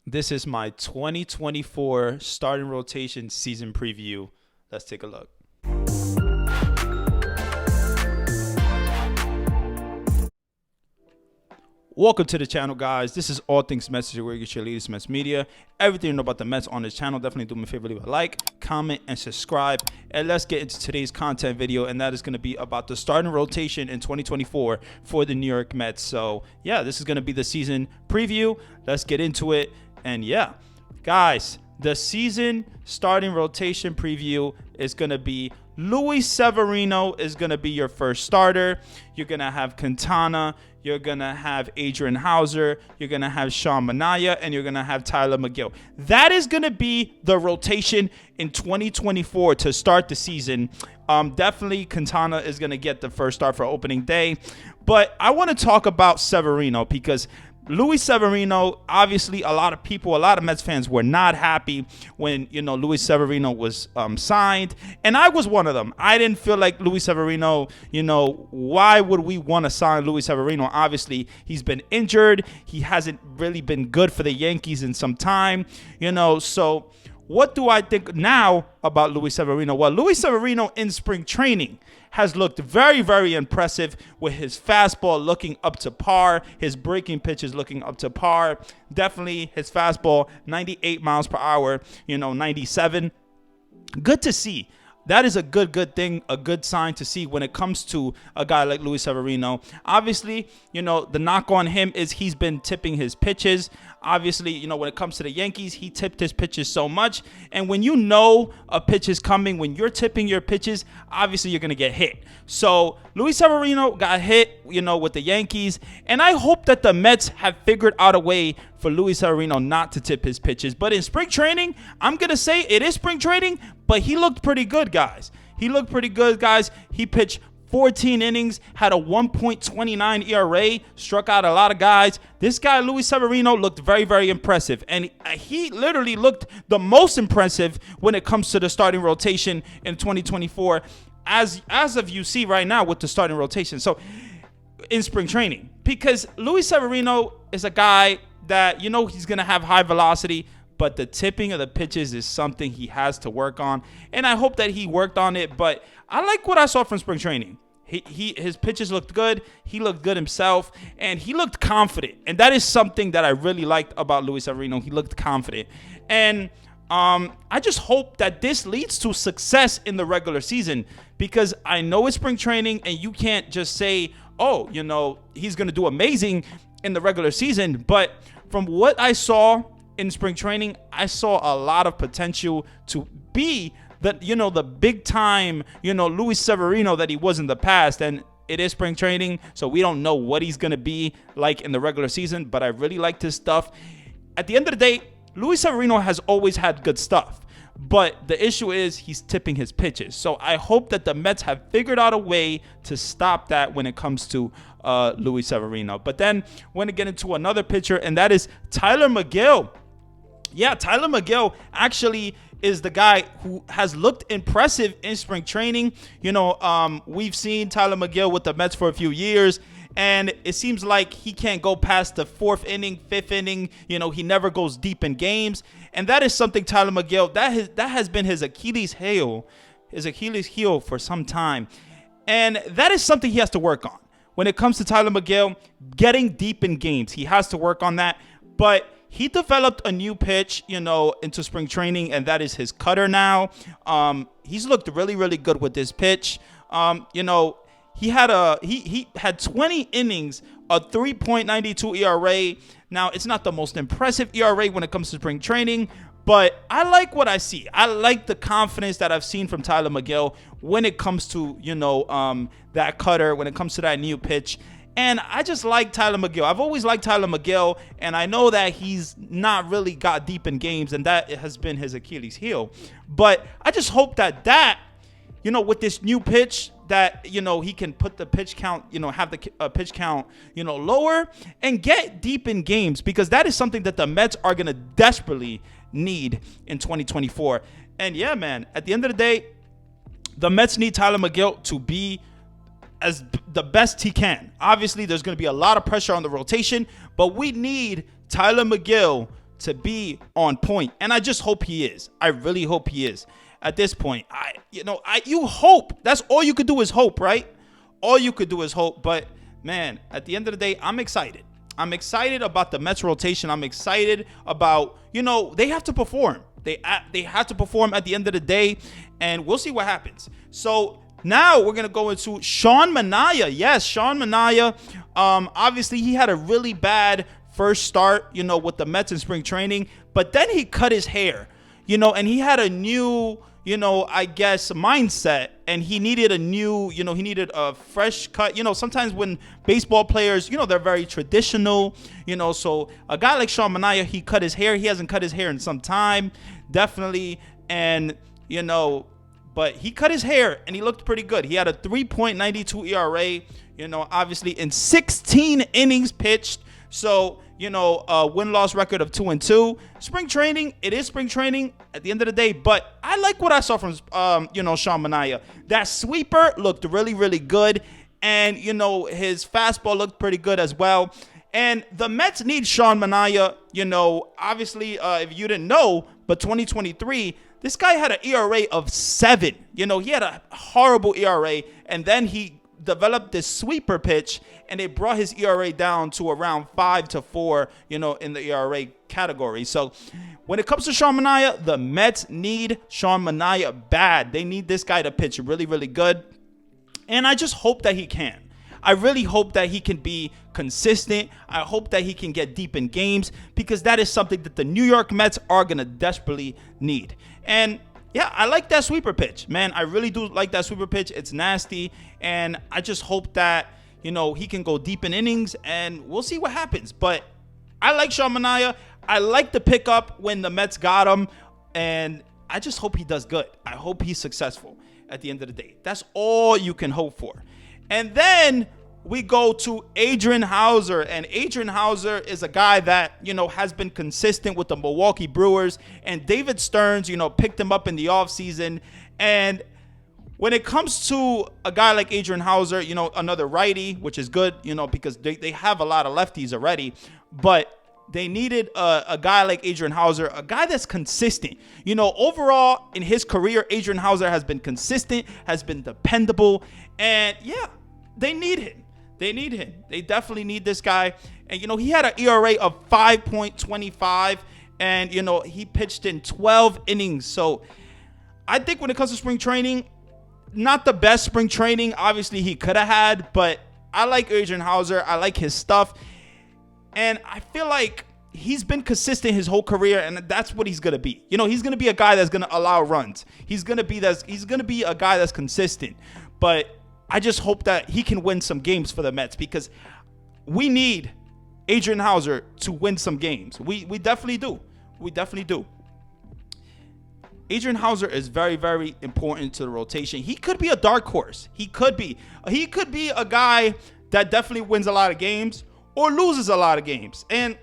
This is my 2024 starting rotation season preview. Let's take a look. Welcome to the channel, guys. This is All Things Mets, where you get your latest Mets media. Everything you know about the Mets on this channel. Definitely do me a favor, leave a like, comment, and subscribe. And let's get into today's content video, and that is going to be about the starting rotation in 2024 for the New York Mets. So, yeah, this is going to be the season preview. Let's get into it. And, yeah, guys, the season starting rotation preview is going to be Luis Severino is going to be your first starter. You're going to have Quintana. You're going to have Adrian Houser. You're going to have Sean Manaea. And you're going to have Tylor Megill. That is going to be the rotation in 2024 to start the season. Definitely Quintana is going to get the first start for opening day. But I want to talk about Severino because Luis Severino, obviously a lot of Mets fans were not happy when, Luis Severino was signed. And I was one of them. I didn't feel like Luis Severino, why would we want to sign Luis Severino? Obviously, he's been injured. He hasn't really been good for the Yankees in some time, so what do I think now about Luis Severino? Well, Luis Severino in spring training has looked very, very impressive with his fastball looking up to par, his breaking pitches looking up to par. Definitely his fastball, 98 miles per hour, 97. Good to see. That is a good thing, a good sign to see when it comes to a guy like Luis Severino. Obviously, the knock on him is he's been tipping his pitches. Obviously, when it comes to the Yankees, he tipped his pitches so much. And when you know a pitch is coming, when you're tipping your pitches, obviously you're going to get hit. So Luis Severino got hit, with the Yankees. And I hope that the Mets have figured out a way for Luis Severino not to tip his pitches. But in spring training, I'm going to say it is spring training, but he looked pretty good, guys. He pitched 14 innings, had a 1.29 ERA, struck out a lot of guys. This guy, Luis Severino, looked very, very impressive. And he literally looked the most impressive when it comes to the starting rotation in 2024, as of you see right now with the starting rotation. So in spring training, because Luis Severino is a guy that, he's going to have high velocity, but the tipping of the pitches is something he has to work on. And I hope that he worked on it, but I like what I saw from spring training. His pitches looked good. He looked good himself, and he looked confident. And that is something that I really liked about Luis Severino. He looked confident. And I just hope that this leads to success in the regular season, because I know it's spring training, and you can't just say, oh, he's going to do amazing in the regular season. But from what I saw in spring training, I saw a lot of potential to be the big time, Luis Severino that he was in the past. And it is spring training, so we don't know what he's going to be like in the regular season, but I really liked his stuff. At the end of the day, Luis Severino has always had good stuff, but the issue is he's tipping his pitches. So I hope that the Mets have figured out a way to stop that when it comes to Luis Severino. But then we're going to get into another pitcher, and that is Tylor Megill. Yeah, Tylor Megill actually is the guy who has looked impressive in spring training. We've seen Tylor Megill with the Mets for a few years, and it seems like he can't go past the fourth inning, fifth inning. He never goes deep in games, and that is something Tylor Megill, that has been his Achilles heel for some time, and that is something he has to work on. When it comes to Tylor Megill, getting deep in games, he has to work on that, but he developed a new pitch, into spring training, and that is his cutter now. He's looked really, really good with this pitch. He had 20 innings, a 3.92 ERA. Now, it's not the most impressive ERA when it comes to spring training, but I like what I see. I like the confidence that I've seen from Tylor Megill when it comes to, that cutter, when it comes to that new pitch. And I just like Tylor Megill. I've always liked Tylor Megill, and I know that he's not really got deep in games, and that has been his Achilles heel. But I just hope that with this new pitch, that, he can put the pitch count, have the pitch count, lower and get deep in games, because that is something that the Mets are going to desperately need in 2024. And yeah, man, at the end of the day, the Mets need Tylor Megill to be as the best he can. Obviously, there's going to be a lot of pressure on the rotation, but we need Tylor Megill to be on point. And I just hope he is. I really hope he is. At this point, you hope. That's all you could do is hope, right? All you could do is hope. But man, at the end of the day, I'm excited. I'm excited about the Mets rotation. I'm excited about, they have to perform. They have to perform at the end of the day, and we'll see what happens. So now we're going to go into Sean Manaea. Yes, Sean Manaea. Obviously, he had a really bad first start, with the Mets in spring training, but then he cut his hair, and he had a new, I guess, mindset, and he needed a new, he needed a fresh cut. Sometimes when baseball players, they're very traditional, so a guy like Sean Manaea, he cut his hair. He hasn't cut his hair in some time, definitely, and, but he cut his hair, and he looked pretty good. He had a 3.92 ERA, obviously in 16 innings pitched. So, a win-loss record of 2-2. Spring training, it is spring training at the end of the day. But I like what I saw from, Sean Manaea. That sweeper looked really, really good. And, his fastball looked pretty good as well. And the Mets need Sean Manaea, obviously, if you didn't know, but 2023, this guy had an ERA of 7. He had a horrible ERA. And then he developed this sweeper pitch, and it brought his ERA down to around 5 to 4, in the ERA category. So when it comes to Sean Manaea, the Mets need Sean Manaea bad. They need this guy to pitch really, really good. And I just hope that he can. I really hope that he can be consistent. I hope that he can get deep in games, because that is something that the New York Mets are going to desperately need. And yeah, I like that sweeper pitch, man. I really do like that sweeper pitch. It's nasty, and I just hope that, he can go deep in innings, and we'll see what happens. But I like Sean Manaea. I like the pickup when the Mets got him, and I just hope he does good. I hope he's successful at the end of the day. That's all you can hope for. And then we go to Adrian Houser, and Adrian Houser is a guy that, has been consistent with the Milwaukee Brewers, and David Stearns, picked him up in the offseason. And when it comes to a guy like Adrian Houser, another righty, which is good, because they have a lot of lefties already, but they needed a guy like Adrian Houser, a guy that's consistent. Overall in his career, Adrian Houser has been consistent, has been dependable, and yeah, they need him. They need him. They definitely need this guy. And, he had an ERA of 5.25, and, he pitched in 12 innings. So I think when it comes to spring training, not the best spring training, obviously, he could have had, but I like Adrian Houser. I like his stuff. And I feel like he's been consistent his whole career, and that's what he's going to be. He's going to be a guy that's going to allow runs. He's going to be a guy that's consistent. But I just hope that he can win some games for the Mets, because we need Adrian Houser to win some games. We definitely do. We definitely do. Adrian Houser is very, very important to the rotation. He could be a dark horse. He could be a guy that definitely wins a lot of games or loses a lot of games. And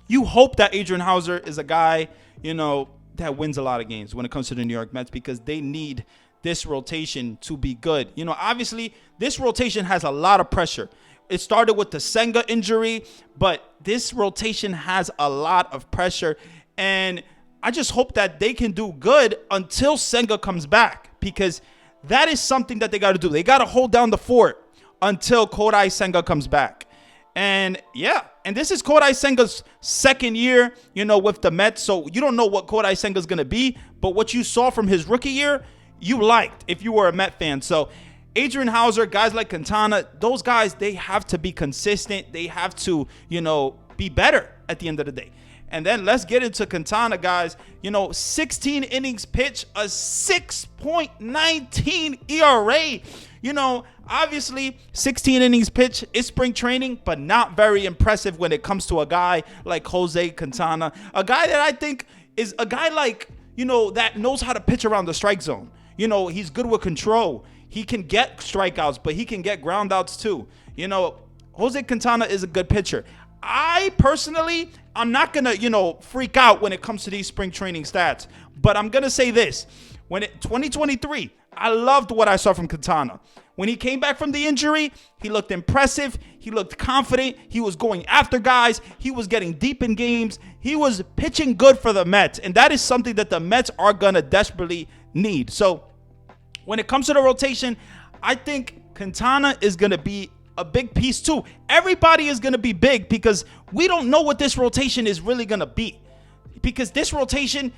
you hope that Adrian Houser is a guy, that wins a lot of games when it comes to the New York Mets, because they need this rotation to be good. Obviously, this rotation has a lot of pressure. It started with the Senga injury, but this rotation has a lot of pressure. And I just hope that they can do good until Senga comes back, because that is something that they got to do. They got to hold down the fort until Kodai Senga comes back. And yeah, and this is Kodai Senga's second year, with the Mets. So you don't know what Kodai Senga's going to be, but what you saw from his rookie year, you liked if you were a Met fan. So Adrian Houser, guys like Quintana, those guys, they have to be consistent. They have to, be better at the end of the day. And then let's get into Quintana, guys. 16 innings pitched, a 6.19 ERA. Obviously, 16 innings pitched is spring training, but not very impressive when it comes to a guy like Jose Quintana. A guy that I think is a guy like, that knows how to pitch around the strike zone. He's good with control. He can get strikeouts, but he can get groundouts too. Jose Quintana is a good pitcher. I personally, I'm not going to, freak out when it comes to these spring training stats. But I'm going to say this. 2023, I loved what I saw from Quintana. When he came back from the injury, he looked impressive. He looked confident. He was going after guys. He was getting deep in games. He was pitching good for the Mets. And that is something that the Mets are going to desperately need. So when it comes to the rotation, I think Quintana is going to be a big piece too. Everybody is going to be big because we don't know what this rotation is really going to be. Because this rotation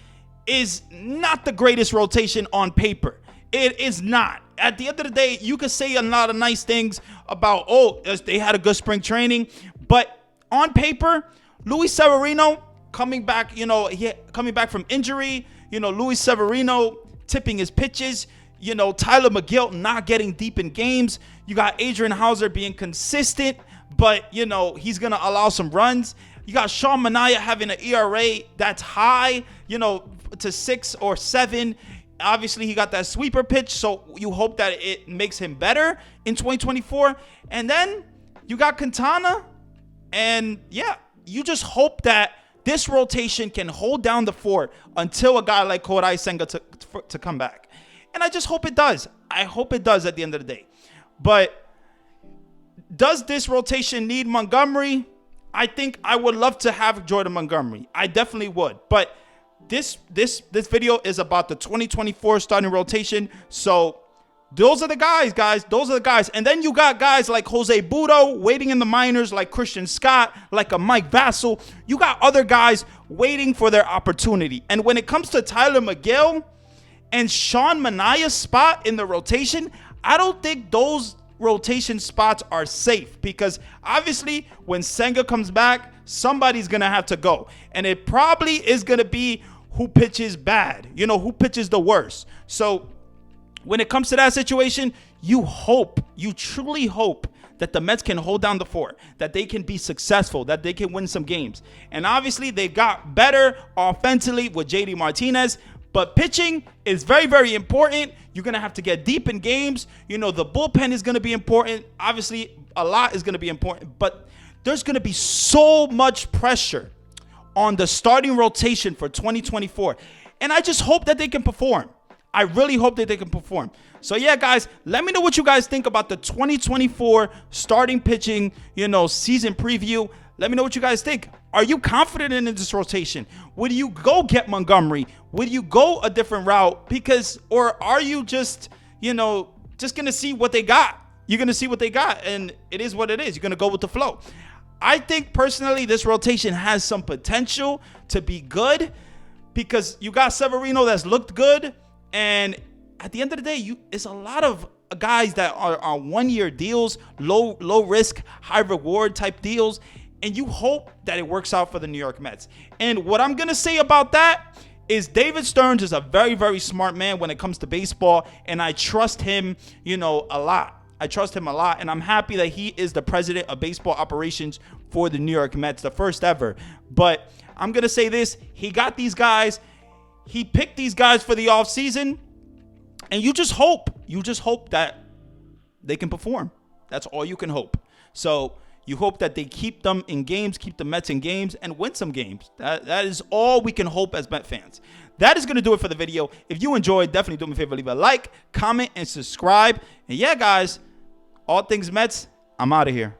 is not the greatest rotation on paper. It is not. At the end of the day, you could say a lot of nice things about, oh, they had a good spring training. But on paper, Luis Severino coming back, coming back from injury, Luis Severino tipping his pitches, Tyler McGill not getting deep in games. You got Adrian Hauser being consistent, but, he's going to allow some runs. You got Sean Manaea having an ERA that's high, to 6 or 7. Obviously, he got that sweeper pitch, so you hope that it makes him better in 2024. And then you got Quintana, and yeah, you just hope that this rotation can hold down the fort until a guy like Kodai Senga to come back. And I just hope it does. I hope it does at the end of the day. But does this rotation need Montgomery? I think I would love to have Jordan Montgomery. I definitely would. But this video is about the 2024 starting rotation. So those are the guys. Those are the guys. And then you got guys like Jose Butto waiting in the minors, like Christian Scott, like a Mike Vassell. You got other guys waiting for their opportunity. And when it comes to Tyler McGill and Sean Manaea's spot in the rotation, I don't think those rotation spots are safe, because obviously when Senga comes back, somebody's going to have to go. And it probably is going to be who pitches bad, who pitches the worst. So when it comes to that situation, you truly hope that the Mets can hold down the fort, that they can be successful, that they can win some games. And obviously they got better offensively with JD Martinez, but pitching is very, very important. You're going to have to get deep in games. The bullpen is going to be important. Obviously, a lot is going to be important, but there's going to be so much pressure on the starting rotation for 2024. And I just hope that they can perform. I really hope that they can perform. So yeah, guys, let me know what you guys think about the 2024 starting pitching, season preview. Let me know what you guys think. Are you confident in this rotation? Would you go get Montgomery? Would you go a different route? Or are you just going to see what they got? You're going to see what they got, and it is what it is. You're going to go with the flow. I think personally this rotation has some potential to be good, because you got Severino that's looked good, and at the end of the day, it's a lot of guys that are on one-year deals, low risk, high reward type deals, and you hope that it works out for the New York Mets. And what I'm going to say about that is David Stearns is a very, very smart man when it comes to baseball, and I trust him, a lot. I trust him a lot, and I'm happy that he is the president of baseball operations for the New York Mets, the first ever. But I'm going to say this. He got these guys. He picked these guys for the offseason, and you just hope that they can perform. That's all you can hope. So you hope that they keep them in games, keep the Mets in games, and win some games. That is all we can hope as Met fans. That is going to do it for the video. If you enjoyed, definitely do me a favor, leave a like, comment, and subscribe. And yeah, guys, all things Mets, I'm out of here.